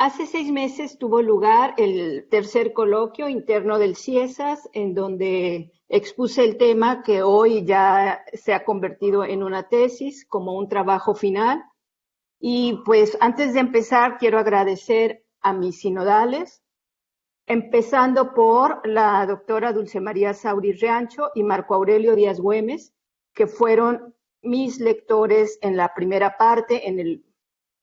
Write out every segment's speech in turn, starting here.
Hace 6 meses tuvo lugar el tercer coloquio interno del CIESAS, en donde expuse el tema que hoy ya se ha convertido en una tesis, como un trabajo final. Y pues antes de empezar, quiero agradecer a mis sinodales, empezando por la doctora Dulce María Sauri Riancho y Marco Aurelio Díaz Güemes, que fueron mis lectores en la primera parte,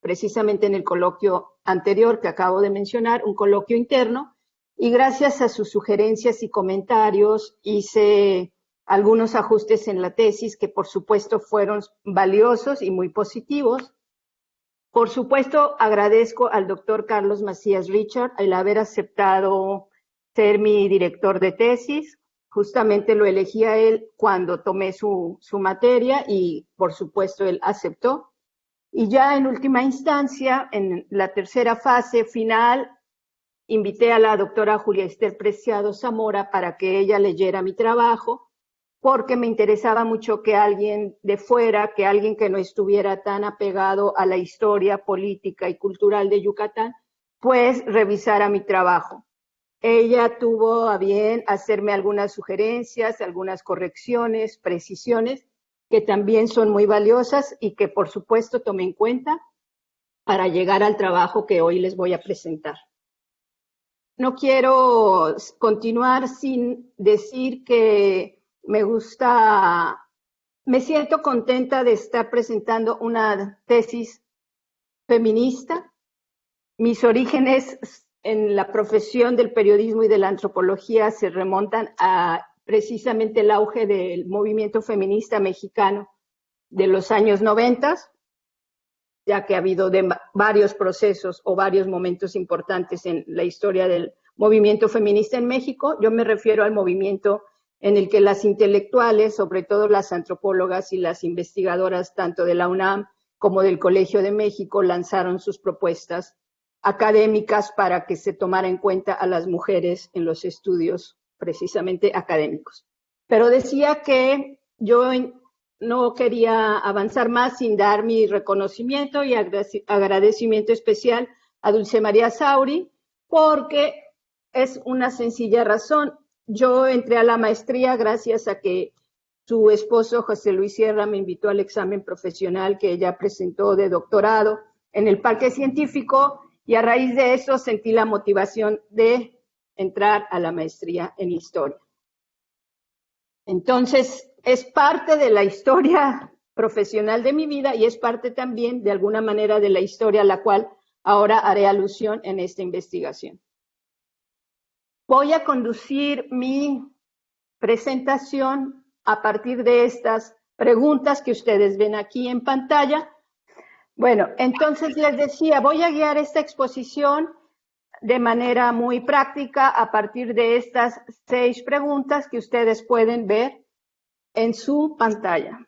precisamente en el coloquio anterior que acabo de mencionar, un coloquio interno, y gracias a sus sugerencias y comentarios hice algunos ajustes en la tesis que por supuesto fueron valiosos y muy positivos. Por supuesto, agradezco al doctor Carlos Macías Richard el haber aceptado ser mi director de tesis. Justamente lo elegí a él cuando tomé su materia y por supuesto él aceptó. Y ya en última instancia, en la tercera fase final, invité a la doctora Julia Ester Preciado Zamora para que ella leyera mi trabajo, porque me interesaba mucho que alguien de fuera, que alguien que no estuviera tan apegado a la historia política y cultural de Yucatán, pues revisara mi trabajo. Ella tuvo a bien hacerme algunas sugerencias, algunas correcciones, precisiones, que también son muy valiosas y que por supuesto tomé en cuenta para llegar al trabajo que hoy les voy a presentar. No quiero continuar sin decir que me siento contenta de estar presentando una tesis feminista. Mis orígenes en la profesión del periodismo y de la antropología se remontan a precisamente el auge del movimiento feminista mexicano de los años 90, ya que ha habido varios procesos o varios momentos importantes en la historia del movimiento feminista en México. Yo me refiero al movimiento en el que las intelectuales, sobre todo las antropólogas y las investigadoras tanto de la UNAM como del Colegio de México, lanzaron sus propuestas académicas para que se tomara en cuenta a las mujeres en los estudios precisamente académicos. Pero decía que yo no quería avanzar más sin dar mi reconocimiento y agradecimiento especial a Dulce María Sauri, porque es una sencilla razón. Yo entré a la maestría gracias a que su esposo José Luis Sierra me invitó al examen profesional que ella presentó de doctorado en el Parque Científico, y a raíz de eso sentí la motivación de entrar a la maestría en historia. Entonces, es parte de la historia profesional de mi vida y es parte también, de alguna manera, de la historia a la cual ahora haré alusión en esta investigación. Voy a conducir mi presentación a partir de estas preguntas que ustedes ven aquí en pantalla. Bueno, entonces les decía, voy a guiar esta exposición de manera muy práctica a partir de estas 6 preguntas que ustedes pueden ver en su pantalla.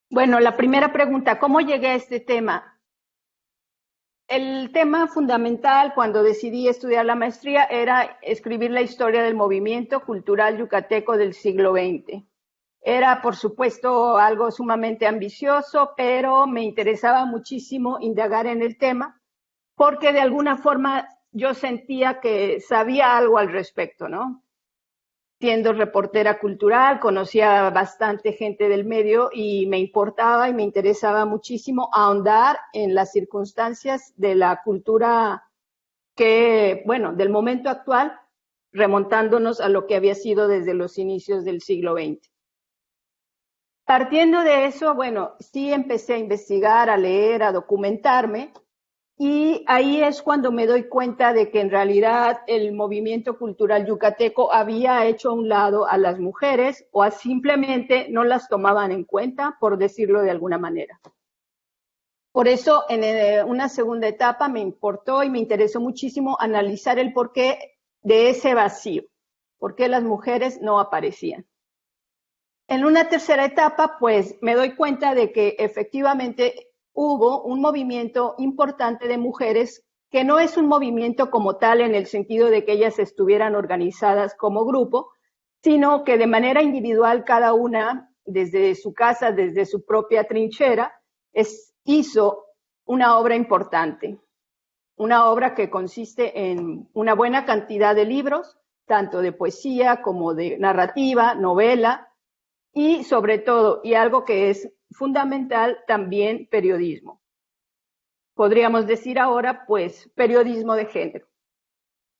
Bueno, la primera pregunta, ¿cómo llegué a este tema? El tema fundamental cuando decidí estudiar la maestría era escribir la historia del movimiento cultural yucateco del siglo XX. Era, por supuesto, algo sumamente ambicioso, pero me interesaba muchísimo indagar en el tema, porque de alguna forma yo sentía que sabía algo al respecto, ¿no? Siendo reportera cultural, conocía bastante gente del medio y me importaba y me interesaba muchísimo ahondar en las circunstancias de la cultura que, bueno, del momento actual, remontándonos a lo que había sido desde los inicios del siglo XX. Partiendo de eso, bueno, sí empecé a investigar, a leer, a documentarme, y ahí es cuando me doy cuenta de que en realidad el movimiento cultural yucateco había hecho a un lado a las mujeres o simplemente no las tomaban en cuenta, por decirlo de alguna manera. Por eso, en una segunda etapa me importó y me interesó muchísimo analizar el porqué de ese vacío, por qué las mujeres no aparecían. En una tercera etapa, pues me doy cuenta de que efectivamente hubo un movimiento importante de mujeres que no es un movimiento como tal en el sentido de que ellas estuvieran organizadas como grupo, sino que de manera individual cada una, desde su casa, desde su propia trinchera, hizo una obra importante. una obra que consiste en una buena cantidad de libros, tanto de poesía como de narrativa, novela, y sobre todo, y algo que es fundamental, también periodismo. Podríamos decir ahora, pues, periodismo de género.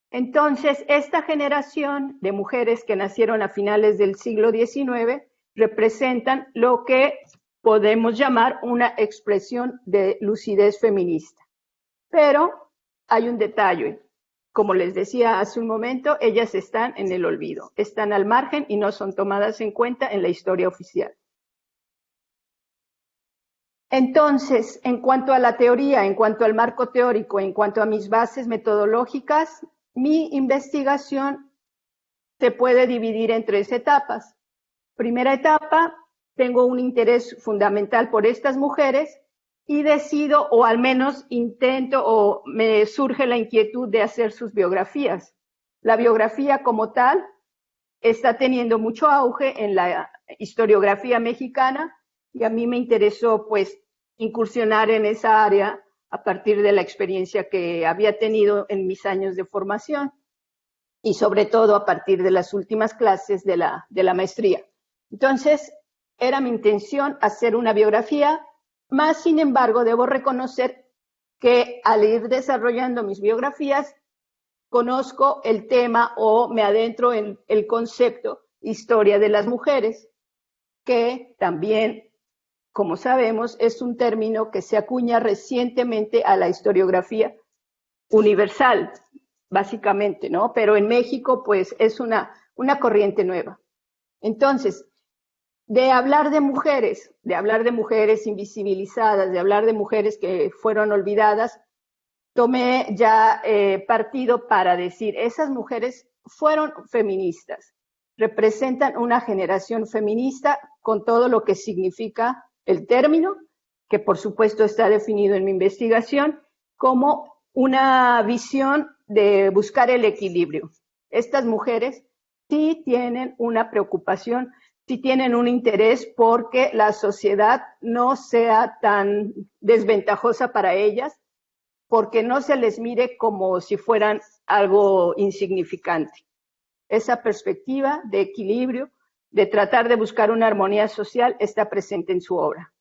Entonces, esta generación de mujeres que nacieron a finales del siglo XIX representan lo que podemos llamar una expresión de lucidez feminista. Pero hay un detalle. Como les decía hace un momento, ellas están en el olvido, están al margen y no son tomadas en cuenta en la historia oficial. Entonces, en cuanto a la teoría, en cuanto al marco teórico, en cuanto a mis bases metodológicas, mi investigación se puede dividir en 3 etapas. Primera etapa, tengo un interés fundamental por estas mujeres y decido, o al menos intento, o me surge la inquietud de hacer sus biografías. La biografía como tal está teniendo mucho auge en la historiografía mexicana y a mí me interesó pues incursionar en esa área a partir de la experiencia que había tenido en mis años de formación y sobre todo a partir de las últimas clases de la maestría. Entonces, era mi intención hacer una biografía, más sin embargo, debo reconocer que al ir desarrollando mis biografías, conozco el tema o me adentro en el concepto historia de las mujeres, que también, como sabemos, es un término que se acuña recientemente a la historiografía universal, básicamente, ¿no? Pero en México, pues, es una corriente nueva. Entonces, de hablar de mujeres invisibilizadas, de hablar de mujeres que fueron olvidadas, tomé ya partido para decir, esas mujeres fueron feministas, representan una generación feminista con todo lo que significa el término, que por supuesto está definido en mi investigación, como una visión de buscar el equilibrio. Estas mujeres sí tienen una preocupación, sí tienen un interés porque la sociedad no sea tan desventajosa para ellas, porque no se les mire como si fueran algo insignificante. Esa perspectiva de equilibrio, de tratar de buscar una armonía social, está presente en su obra.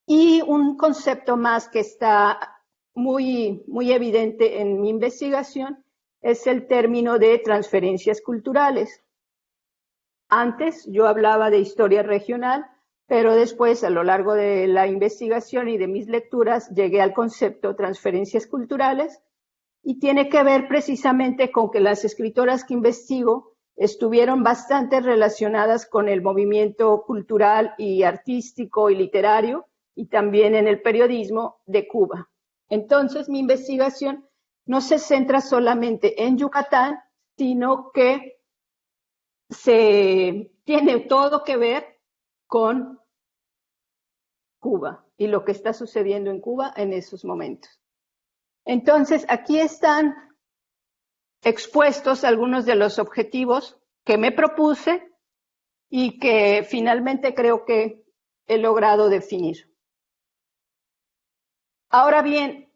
Y un concepto más que está muy evidente en mi investigación es el término de transferencias culturales. Antes yo hablaba de historia regional, pero después, a lo largo de la investigación y de mis lecturas, llegué al concepto transferencias culturales y tiene que ver precisamente con que las escritoras que investigo estuvieron bastante relacionadas con el movimiento cultural y artístico y literario y también en el periodismo de Cuba. Entonces, mi investigación no se centra solamente en Yucatán, sino que se tiene todo que ver con Cuba y lo que está sucediendo en Cuba en esos momentos. Entonces, aquí están expuestos algunos de los objetivos que me propuse y que finalmente creo que he logrado definir. Ahora bien,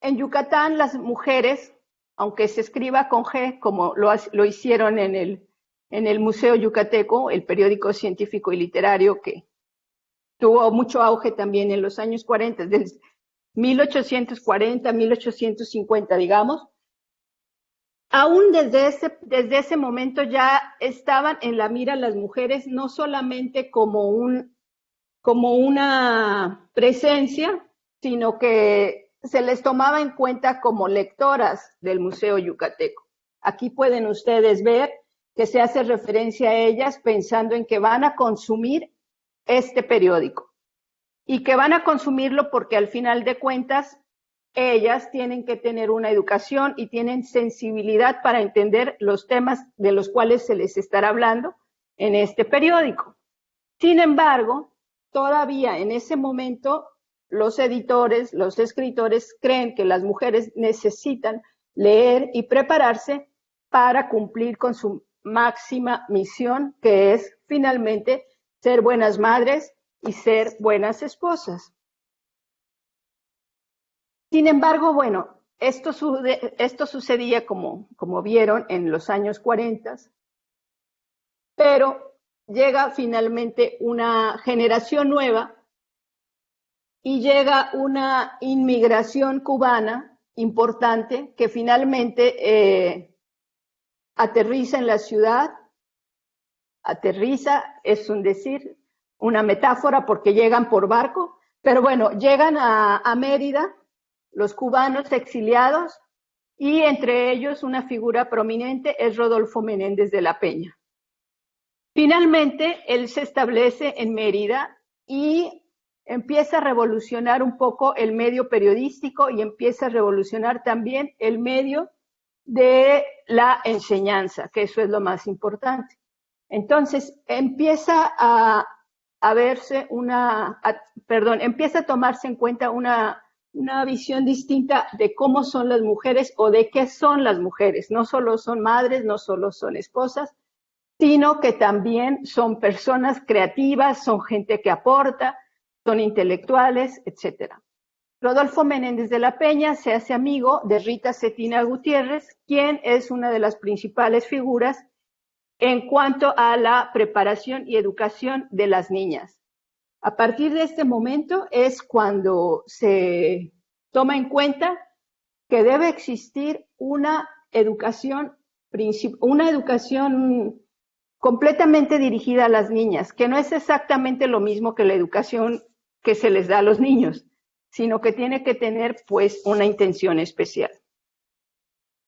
en Yucatán las mujeres, aunque se escriba con G, como lo hicieron en el Museo Yucateco, el periódico científico y literario que tuvo mucho auge también en los años 40, desde 1840, 1850, digamos. Aún desde ese momento ya estaban en la mira las mujeres, no solamente como una presencia, sino que se les tomaba en cuenta como lectoras del Museo Yucateco. Aquí pueden ustedes ver que se hace referencia a ellas pensando en que van a consumir este periódico y que van a consumirlo porque al final de cuentas ellas tienen que tener una educación y tienen sensibilidad para entender los temas de los cuales se les estará hablando en este periódico. Sin embargo, todavía en ese momento los editores, los escritores creen que las mujeres necesitan leer y prepararse para cumplir con su máxima misión, que es finalmente ser buenas madres y ser buenas esposas. Sin embargo, bueno, esto sucedía como vieron en los años 40, pero llega finalmente una generación nueva y llega una inmigración cubana importante que finalmente aterriza en la ciudad. Aterriza, es un decir, una metáfora porque llegan por barco, pero bueno, llegan a Mérida los cubanos exiliados y entre ellos una figura prominente es Rodolfo Menéndez de la Peña. Finalmente, él se establece en Mérida y empieza a revolucionar un poco el medio periodístico y empieza a revolucionar también el medio de la enseñanza, que eso es lo más importante. Entonces, empieza a verse empieza a tomarse en cuenta una visión distinta de cómo son las mujeres o de qué son las mujeres. No solo son madres, no solo son esposas, sino que también son personas creativas, son gente que aporta, son intelectuales, etc. Rodolfo Menéndez de la Peña se hace amigo de Rita Cetina Gutiérrez, quien es una de las principales figuras en cuanto a la preparación y educación de las niñas. A partir de este momento es cuando se toma en cuenta que debe existir una educación completamente dirigida a las niñas, que no es exactamente lo mismo que la educación que se les da a los niños, sino que tiene que tener pues una intención especial.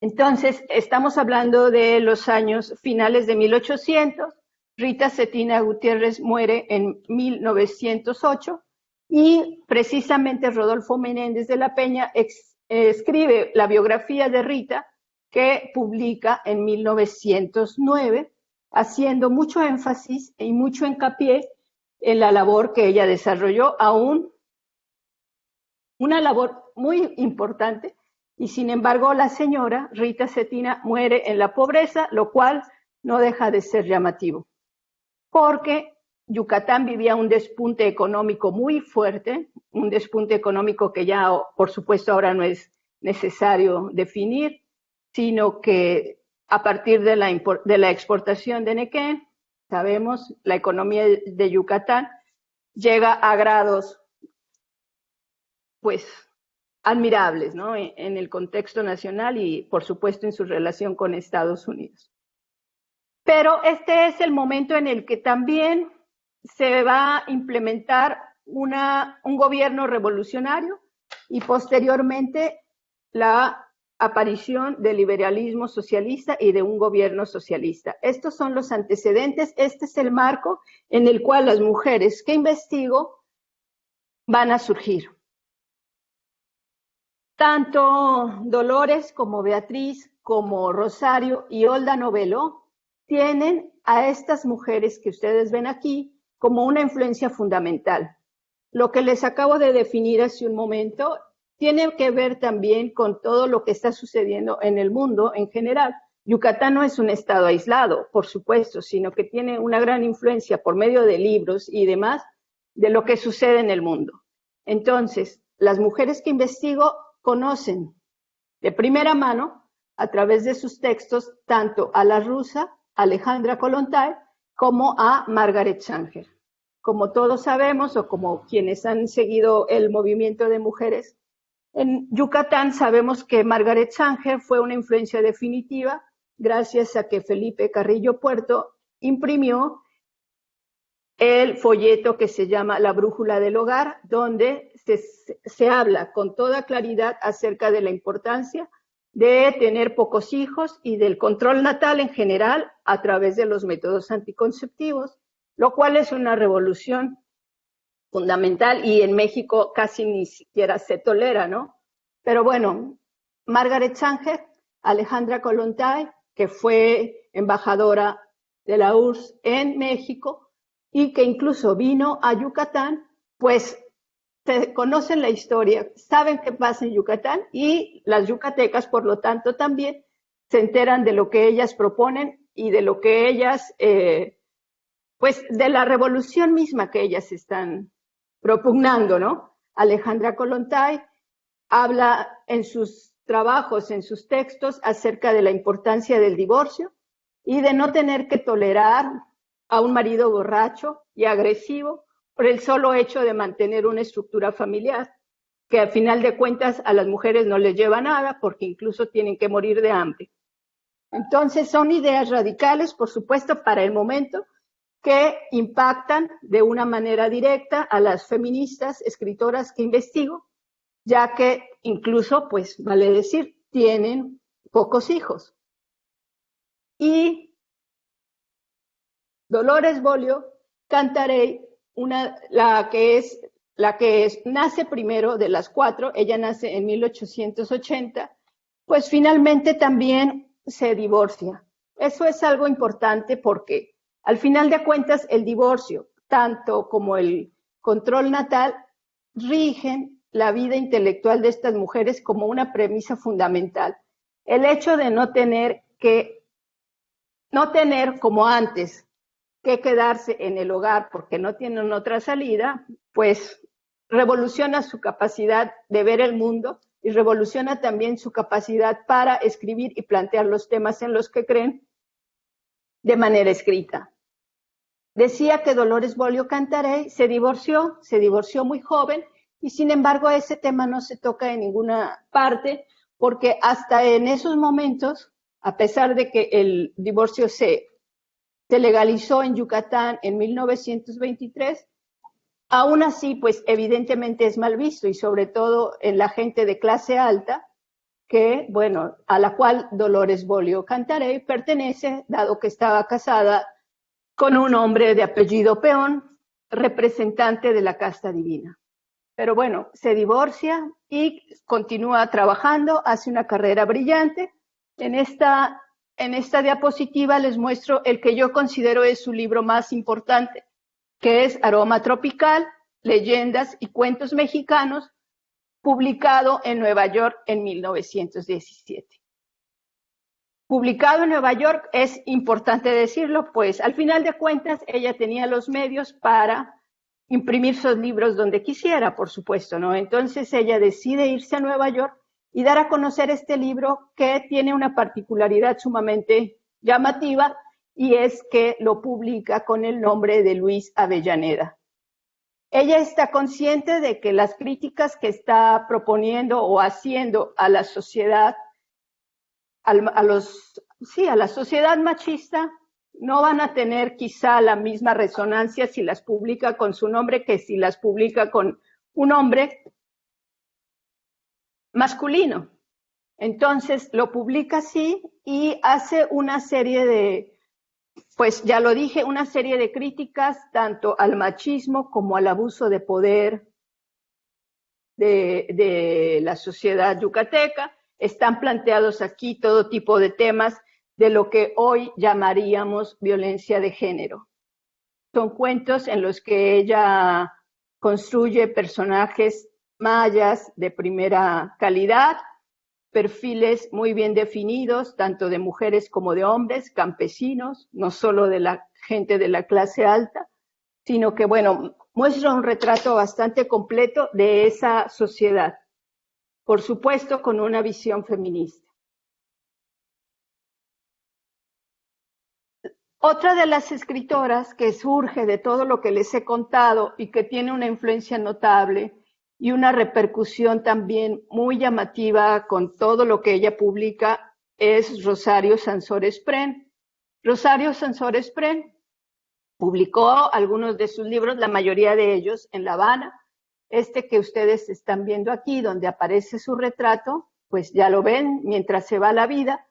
Entonces, estamos hablando de los años finales de 1800, Rita Cetina Gutiérrez muere en 1908 y precisamente Rodolfo Menéndez de la Peña escribe la biografía de Rita que publica en 1909, haciendo mucho énfasis y mucho hincapié en la labor que ella desarrolló, aún una labor muy importante, y sin embargo la señora Rita Cetina muere en la pobreza, lo cual no deja de ser llamativo, porque Yucatán vivía un despunte económico muy fuerte, un despunte económico que ya, por supuesto, ahora no es necesario definir, sino que a partir de la exportación de nequén, sabemos, la economía de Yucatán llega a grados, pues, admirables, ¿no? En el contexto nacional y, por supuesto, en su relación con Estados Unidos. Pero este es el momento en el que también se va a implementar un gobierno revolucionario y posteriormente la aparición del liberalismo socialista y de un gobierno socialista. Estos son los antecedentes, este es el marco en el cual las mujeres que investigo van a surgir. Tanto Dolores como Beatriz, como Rosario y Olda Novelo tienen a estas mujeres que ustedes ven aquí como una influencia fundamental. Lo que les acabo de definir hace un momento tiene que ver también con todo lo que está sucediendo en el mundo en general. Yucatán no es un estado aislado, por supuesto, sino que tiene una gran influencia por medio de libros y demás de lo que sucede en el mundo. Entonces, las mujeres que investigo conocen de primera mano, a través de sus textos, tanto a la rusa Alejandra Kollontai como a Margaret Sanger. Como todos sabemos, o como quienes han seguido el movimiento de mujeres en Yucatán, sabemos que Margaret Sanger fue una influencia definitiva gracias a que Felipe Carrillo Puerto imprimió el folleto que se llama La Brújula del Hogar, donde se habla con toda claridad acerca de la importancia de tener pocos hijos y del control natal en general a través de los métodos anticonceptivos, lo cual es una revolución fundamental y en México casi ni siquiera se tolera, ¿no? Pero bueno, Margaret Sanger, Alejandra Kollontai, que fue embajadora de la URSS en México, y que incluso vino a Yucatán, pues conocen la historia, saben qué pasa en Yucatán y las yucatecas, por lo tanto, también se enteran de lo que ellas proponen y de lo que ellas, pues de la revolución misma que ellas están propugnando, ¿no? Alejandra Kollontai habla en sus trabajos, en sus textos, acerca de la importancia del divorcio y de no tener que tolerar a un marido borracho y agresivo por el solo hecho de mantener una estructura familiar, que al final de cuentas a las mujeres no les lleva nada porque incluso tienen que morir de hambre. Entonces son ideas radicales, por supuesto, para el momento, que impactan de una manera directa a las feministas, escritoras que investigo, ya que incluso, pues vale decir, tienen pocos hijos. Y Dolores Bolio Cantarell, la que nace primero de las cuatro, ella nace en 1880, pues finalmente también se divorcia. Eso es algo importante porque al final de cuentas el divorcio, tanto como el control natal, rigen la vida intelectual de estas mujeres como una premisa fundamental. El hecho de no tener como antes que quedarse en el hogar porque no tienen otra salida, pues revoluciona su capacidad de ver el mundo y revoluciona también su capacidad para escribir y plantear los temas en los que creen de manera escrita. Decía que Dolores Bolio Cantarell se divorció muy joven y sin embargo ese tema no se toca en ninguna parte porque hasta en esos momentos, a pesar de que el divorcio se legalizó en Yucatán en 1923, aún así, pues evidentemente es mal visto y sobre todo en la gente de clase alta, que, bueno, a la cual Dolores Bolio Cantarell pertenece, dado que estaba casada con un hombre de apellido Peón, representante de la casta divina. Pero bueno, se divorcia y continúa trabajando, hace una carrera brillante. En esta diapositiva les muestro el que yo considero es su libro más importante, que es Aroma Tropical, Leyendas y Cuentos Mexicanos, publicado en Nueva York en 1917. Publicado en Nueva York, es importante decirlo, pues al final de cuentas ella tenía los medios para imprimir sus libros donde quisiera, por supuesto, ¿no? Entonces ella decide irse a Nueva York y dar a conocer este libro que tiene una particularidad sumamente llamativa y es que lo publica con el nombre de Luis Avellaneda. Ella está consciente de que las críticas que está proponiendo o haciendo a la sociedad, a la sociedad machista, no van a tener quizá la misma resonancia si las publica con su nombre que si las publica con un hombre masculino. Entonces lo publica así y hace una serie de, pues ya lo dije, una serie de críticas tanto al machismo como al abuso de poder de la sociedad yucateca. Están planteados aquí todo tipo de temas de lo que hoy llamaríamos violencia de género. Son cuentos en los que ella construye personajes mayas de primera calidad, perfiles muy bien definidos, tanto de mujeres como de hombres, campesinos, no solo de la gente de la clase alta, sino que, bueno, muestra un retrato bastante completo de esa sociedad, por supuesto con una visión feminista. Otra de las escritoras que surge de todo lo que les he contado y que tiene una influencia notable y una repercusión también muy llamativa con todo lo que ella publica es Rosario Sansores Pren. Rosario Sansores Pren publicó algunos de sus libros, la mayoría de ellos en La Habana. Este que ustedes están viendo aquí, donde aparece su retrato, pues ya lo ven, Mientras se va la vida,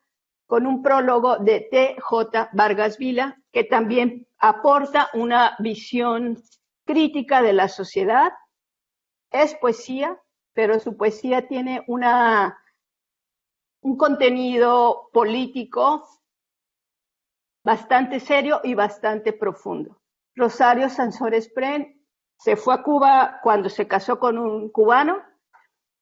con un prólogo de T.J. Vargas Vila, que también aporta una visión crítica de la sociedad. Es poesía, pero su poesía tiene un contenido político bastante serio y bastante profundo. Rosario Sansores Pren se fue a Cuba cuando se casó con un cubano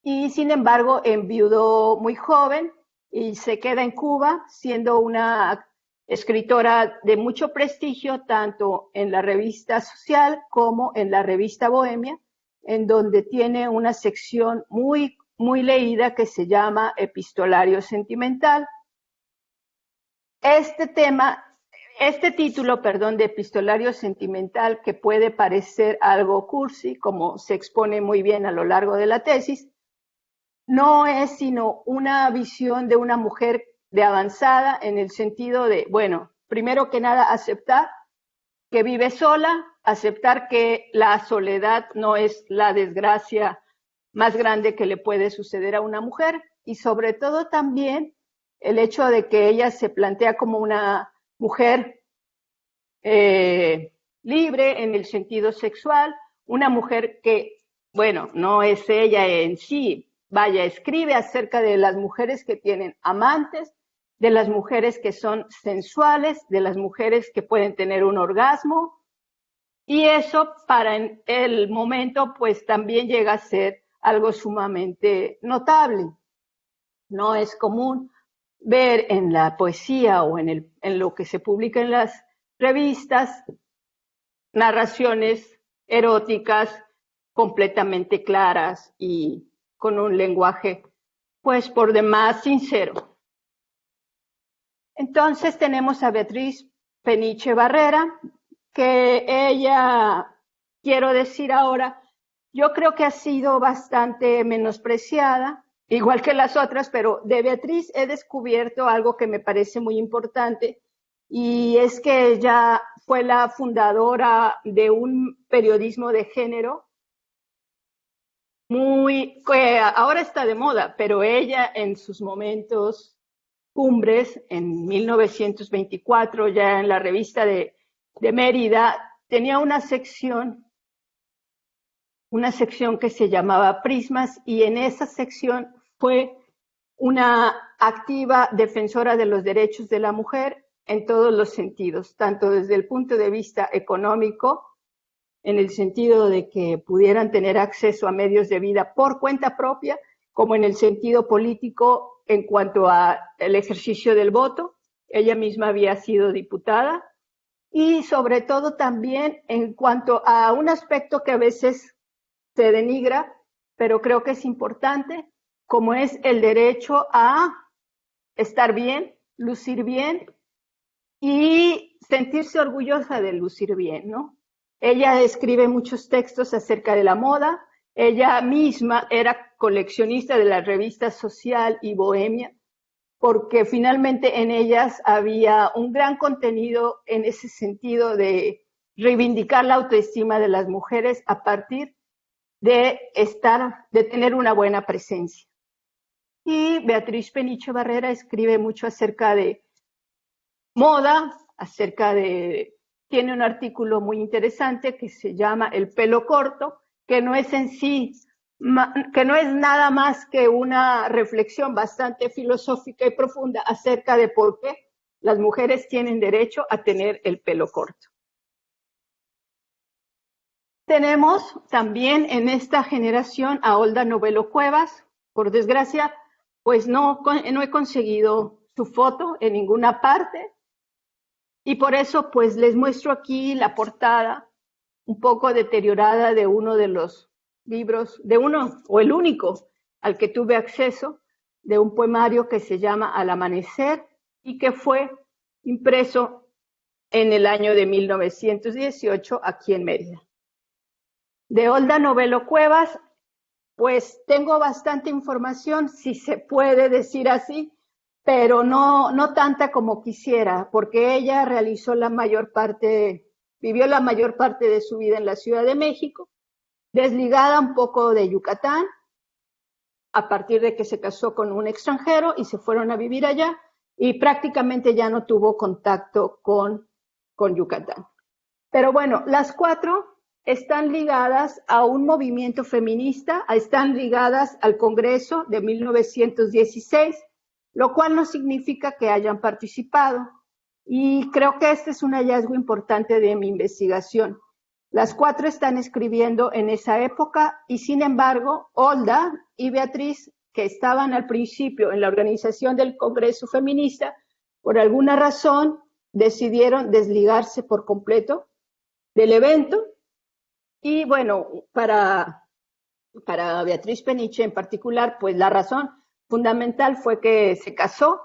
y sin embargo enviudó muy joven y se queda en Cuba siendo una escritora de mucho prestigio tanto en la revista Social como en la revista Bohemia, en donde tiene una sección muy muy leída que se llama Epistolario Sentimental. Este título, de Epistolario Sentimental, que puede parecer algo cursi, como se expone muy bien a lo largo de la tesis, no es sino una visión de una mujer de avanzada en el sentido de, bueno, primero que nada, aceptar que vive sola, aceptar que la soledad no es la desgracia más grande que le puede suceder a una mujer, y sobre todo también el hecho de que ella se plantea como una mujer libre en el sentido sexual, una mujer que, bueno, no es ella en sí, vaya, escribe acerca de las mujeres que tienen amantes, de las mujeres que son sensuales, de las mujeres que pueden tener un orgasmo, y eso para el momento pues también llega a ser algo sumamente notable. No es común ver en la poesía o en lo que se publica en las revistas narraciones eróticas completamente claras y con un lenguaje pues por demás sincero. Entonces tenemos a Beatriz Peniche Barrera, que ella, quiero decir ahora, yo creo que ha sido bastante menospreciada, igual que las otras, pero de Beatriz he descubierto algo que me parece muy importante, y es que ella fue la fundadora de un periodismo de género que ahora está de moda, pero ella en sus momentos cumbres, en 1924, ya en la revista de Mérida, tenía una sección que se llamaba Prismas, y en esa sección fue una activa defensora de los derechos de la mujer en todos los sentidos, tanto desde el punto de vista económico, en el sentido de que pudieran tener acceso a medios de vida por cuenta propia, como en el sentido político en cuanto al ejercicio del voto. Ella misma había sido diputada, y sobre todo también en cuanto a un aspecto que a veces se denigra, pero creo que es importante, como es el derecho a estar bien, lucir bien y sentirse orgullosa de lucir bien, ¿no? Ella escribe muchos textos acerca de la moda. Ella misma era coleccionista de las revistas Social y Bohemia, porque finalmente en ellas había un gran contenido en ese sentido de reivindicar la autoestima de las mujeres a partir de tener una buena presencia. Y Beatriz Peniche Barrera escribe mucho acerca de moda, tiene un artículo muy interesante que se llama El pelo corto, que no es en sí, que no es nada más que una reflexión bastante filosófica y profunda acerca de por qué las mujeres tienen derecho a tener el pelo corto. Tenemos también en esta generación a Olda Novelo Cuevas. Por desgracia, pues no he conseguido su foto en ninguna parte, y por eso pues les muestro aquí la portada un poco deteriorada de uno de los libros, o el único al que tuve acceso, de un poemario que se llama Al amanecer, y que fue impreso en el año de 1918 aquí en Mérida. De Olda Novelo Cuevas, pues tengo bastante información, si se puede decir así, pero no tanta como quisiera, porque ella vivió la mayor parte de su vida en la Ciudad de México, desligada un poco de Yucatán, a partir de que se casó con un extranjero y se fueron a vivir allá, y prácticamente ya no tuvo contacto con Yucatán. Pero bueno, las cuatro están ligadas a un movimiento feminista, están ligadas al Congreso de 1916, lo cual no significa que hayan participado. Y creo que este es un hallazgo importante de mi investigación. Las cuatro están escribiendo en esa época, y sin embargo, Olda y Beatriz, que estaban al principio en la organización del Congreso Feminista, por alguna razón decidieron desligarse por completo del evento. Y bueno, para para Beatriz Peniche en particular, pues la razón fundamental fue que se casó,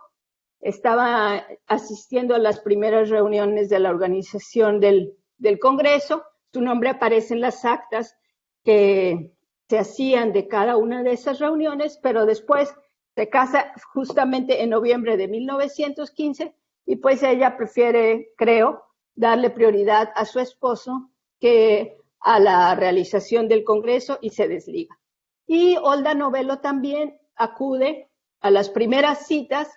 estaba asistiendo a las primeras reuniones de la organización del Congreso, su nombre aparece en las actas que se hacían de cada una de esas reuniones, pero después se casa justamente en noviembre de 1915 y pues ella prefiere, creo, darle prioridad a su esposo que a la realización del Congreso y se desliga. Y Olda Novello también acude a las primeras citas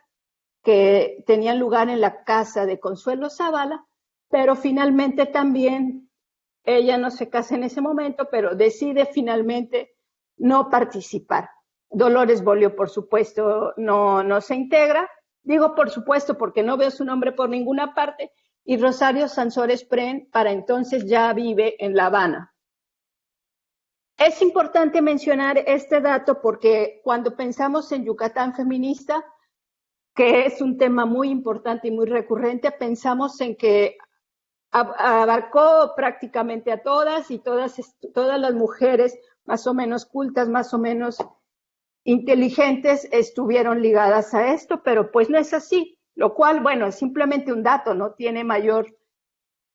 que tenían lugar en la casa de Consuelo Zavala, pero finalmente también ella no se casa en ese momento, pero decide finalmente no participar. Dolores Bolio, por supuesto, no se integra. Digo por supuesto porque no veo su nombre por ninguna parte. Y Rosario Sansores Pren para entonces ya vive en La Habana. Es importante mencionar este dato porque cuando pensamos en Yucatán feminista, que es un tema muy importante y muy recurrente, pensamos en que abarcó prácticamente a todas y todas las mujeres más o menos cultas, más o menos inteligentes estuvieron ligadas a esto, pero pues no es así, lo cual, bueno, es simplemente un dato, no tiene mayor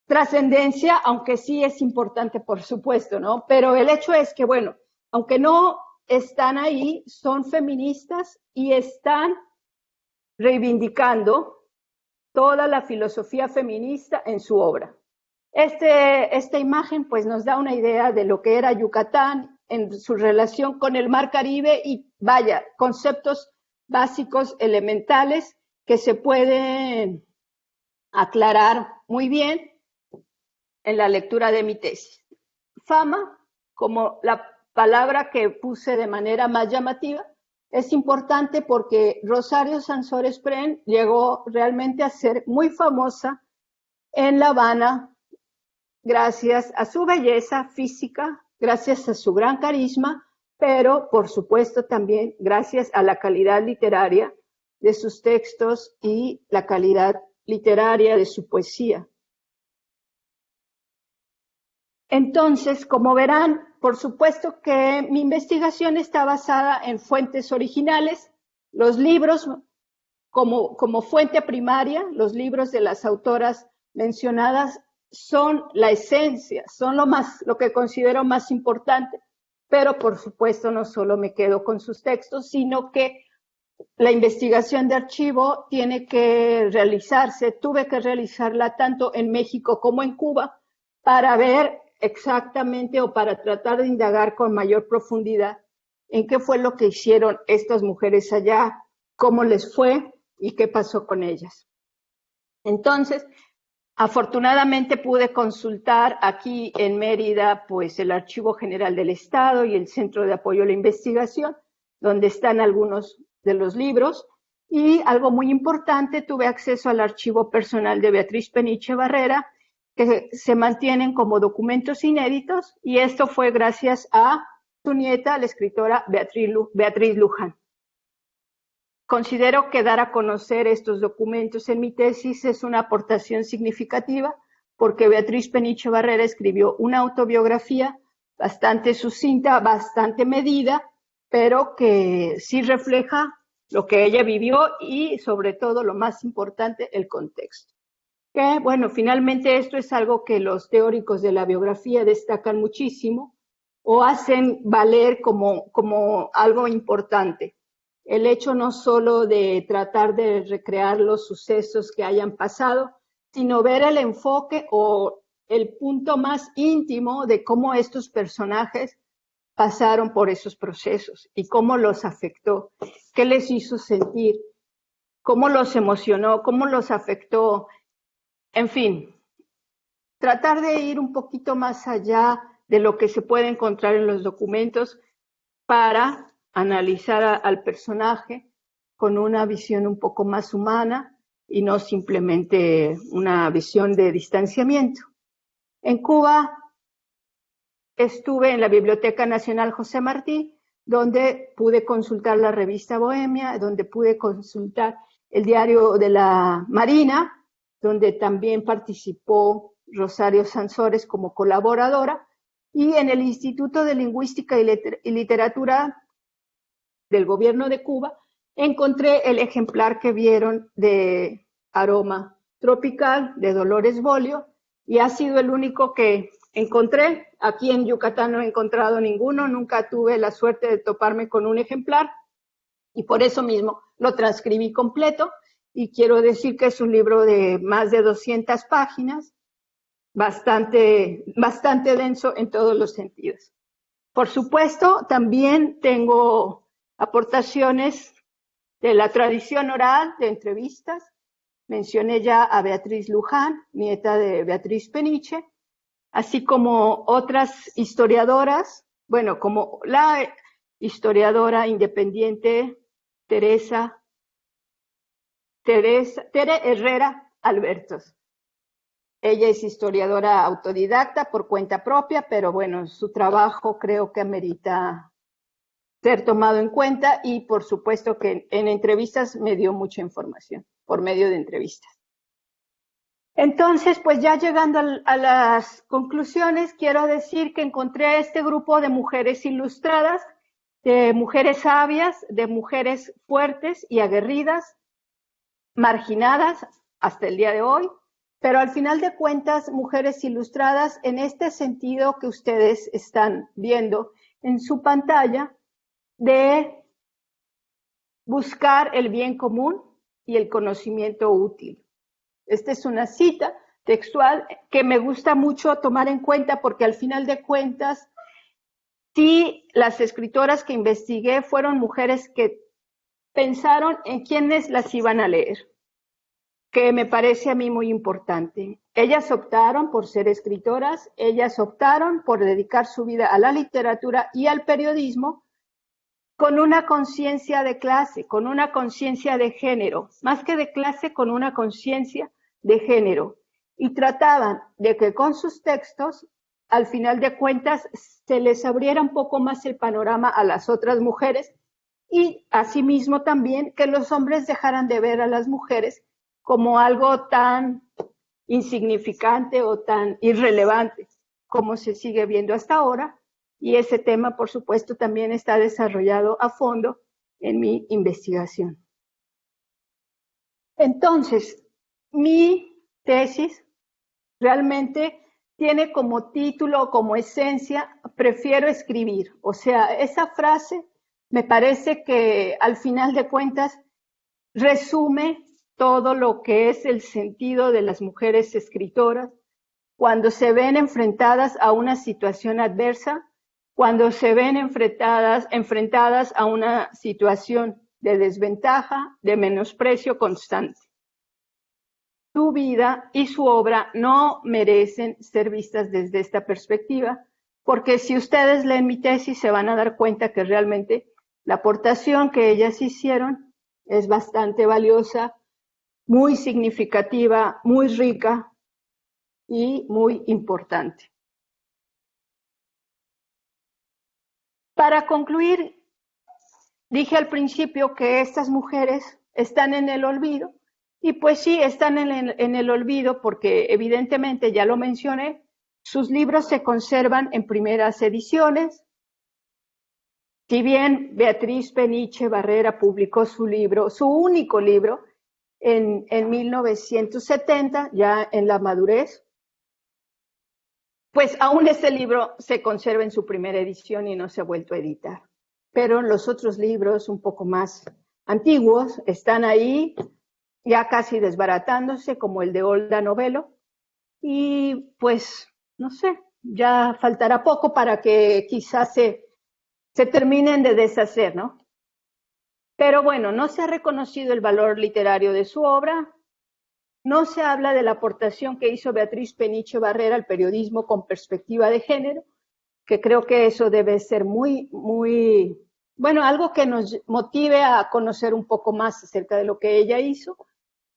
trascendencia, aunque sí es importante, por supuesto, ¿no? Pero el hecho es que, bueno, aunque no están ahí, son feministas y están reivindicando toda la filosofía feminista en su obra. Esta imagen pues nos da una idea de lo que era Yucatán en su relación con el Mar Caribe y vaya, conceptos básicos elementales que se pueden aclarar muy bien en la lectura de mi tesis. Fama, como la palabra que puse de manera más llamativa, es importante porque Rosario Sansores Pren llegó realmente a ser muy famosa en La Habana gracias a su belleza física, gracias a su gran carisma, pero por supuesto también gracias a la calidad literaria de sus textos y la calidad literaria de su poesía. Entonces, como verán, por supuesto que mi investigación está basada en fuentes originales, los libros como fuente primaria, los libros de las autoras mencionadas son la esencia, son lo que considero más importante, pero por supuesto no solo me quedo con sus textos, sino que la investigación de archivo tiene que realizarse, tuve que realizarla tanto en México como en Cuba para ver exactamente o para tratar de indagar con mayor profundidad en qué fue lo que hicieron estas mujeres allá, cómo les fue y qué pasó con ellas. Entonces, afortunadamente pude consultar aquí en Mérida pues el Archivo General del Estado y el Centro de Apoyo a la Investigación, donde están algunos de los libros, y algo muy importante, tuve acceso al archivo personal de Beatriz Peniche Barrera, que se mantienen como documentos inéditos, y esto fue gracias a su nieta, la escritora Beatriz Luján. Considero que dar a conocer estos documentos en mi tesis es una aportación significativa porque Beatriz Peniche Barrera escribió una autobiografía bastante sucinta, bastante medida, pero que sí refleja lo que ella vivió y sobre todo lo más importante, el contexto. Que bueno, finalmente esto es algo que los teóricos de la biografía destacan muchísimo o hacen valer como algo importante. El hecho no solo de tratar de recrear los sucesos que hayan pasado, sino ver el enfoque o el punto más íntimo de cómo estos personajes pasaron por esos procesos y cómo los afectó, qué les hizo sentir, cómo los emocionó, cómo los afectó, en fin, tratar de ir un poquito más allá de lo que se puede encontrar en los documentos para analizar al personaje con una visión un poco más humana y no simplemente una visión de distanciamiento. En Cuba estuve en la Biblioteca Nacional José Martí, donde pude consultar la revista Bohemia, donde pude consultar el diario de la Marina, donde también participó Rosario Sansores como colaboradora, y en el Instituto de Lingüística y Literatura del Gobierno de Cuba encontré el ejemplar que vieron de Aroma Tropical de Dolores Bolio, y ha sido el único que encontré. Aquí en Yucatán no he encontrado ninguno, nunca tuve la suerte de toparme con un ejemplar, y por eso mismo lo transcribí completo, y quiero decir que es un libro de más de 200 páginas, bastante denso en todos los sentidos. Por supuesto, también tengo aportaciones de la tradición oral, de entrevistas. Mencioné ya a Beatriz Luján, nieta de Beatriz Peniche, así como otras historiadoras, bueno, como la historiadora independiente Tere Herrera Albertos. Ella es historiadora autodidacta por cuenta propia, pero bueno, su trabajo creo que amerita ser tomado en cuenta, y por supuesto que en entrevistas me dio mucha información por medio de entrevistas. Entonces, pues ya llegando a las conclusiones, quiero decir que encontré este grupo de mujeres ilustradas, de mujeres sabias, de mujeres fuertes y aguerridas, marginadas hasta el día de hoy, pero al final de cuentas, mujeres ilustradas en este sentido que ustedes están viendo en su pantalla, de buscar el bien común y el conocimiento útil. Esta es una cita textual que me gusta mucho tomar en cuenta, porque al final de cuentas, sí, las escritoras que investigué fueron mujeres que pensaron en quiénes las iban a leer, que me parece a mí muy importante. Ellas optaron por ser escritoras, ellas optaron por dedicar su vida a la literatura y al periodismo, con una conciencia de clase, con una conciencia de género, más que de clase, con una conciencia de género, y trataban de que con sus textos, al final de cuentas, se les abriera un poco más el panorama a las otras mujeres, y asimismo también que los hombres dejaran de ver a las mujeres como algo tan insignificante o tan irrelevante como se sigue viendo hasta ahora. Y ese tema, por supuesto, también está desarrollado a fondo en mi investigación. Entonces, mi tesis realmente tiene como título, como esencia, prefiero escribir. O sea, esa frase me parece que al final de cuentas resume todo lo que es el sentido de las mujeres escritoras cuando se ven enfrentadas a una situación adversa, cuando se ven enfrentadas a una situación de desventaja, de menosprecio constante. Su vida y su obra no merecen ser vistas desde esta perspectiva, porque si ustedes leen mi tesis se van a dar cuenta que realmente la aportación que ellas hicieron es bastante valiosa, muy significativa, muy rica y muy importante. Para concluir, dije al principio que estas mujeres están en el olvido, y pues sí, están en el olvido porque evidentemente, ya lo mencioné, sus libros se conservan en primeras ediciones. Si bien Beatriz Peniche Barrera publicó su libro, su único libro, en 1970, ya en la madurez, pues aún ese libro se conserva en su primera edición y no se ha vuelto a editar. Pero los otros libros, un poco más antiguos, están ahí, ya casi desbaratándose, como el de Olda Novelo, y pues, no sé, ya faltará poco para que quizás se terminen de deshacer, ¿no? Pero bueno, no se ha reconocido el valor literario de su obra, no se habla de la aportación que hizo Beatriz Peniche Barrera al periodismo con perspectiva de género, que creo que eso debe ser muy, bueno, algo que nos motive a conocer un poco más acerca de lo que ella hizo.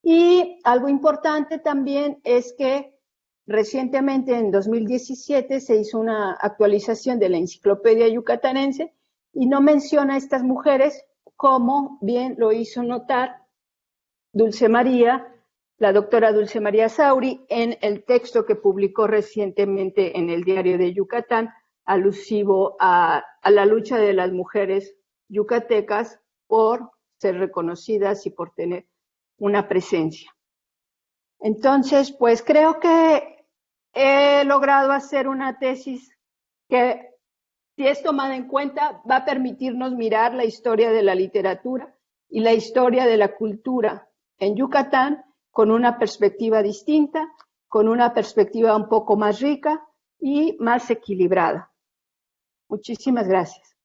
Y algo importante también es que recientemente, en 2017, se hizo una actualización de la Enciclopedia Yucatanense y no menciona a estas mujeres, como bien lo hizo notar Dulce María, la doctora Dulce María Sauri, en el texto que publicó recientemente en el Diario de Yucatán alusivo a la lucha de las mujeres yucatecas por ser reconocidas y por tener una presencia. Entonces, pues creo que he logrado hacer una tesis que, si es tomada en cuenta, va a permitirnos mirar la historia de la literatura y la historia de la cultura en Yucatán con una perspectiva distinta, con una perspectiva un poco más rica y más equilibrada. Muchísimas gracias.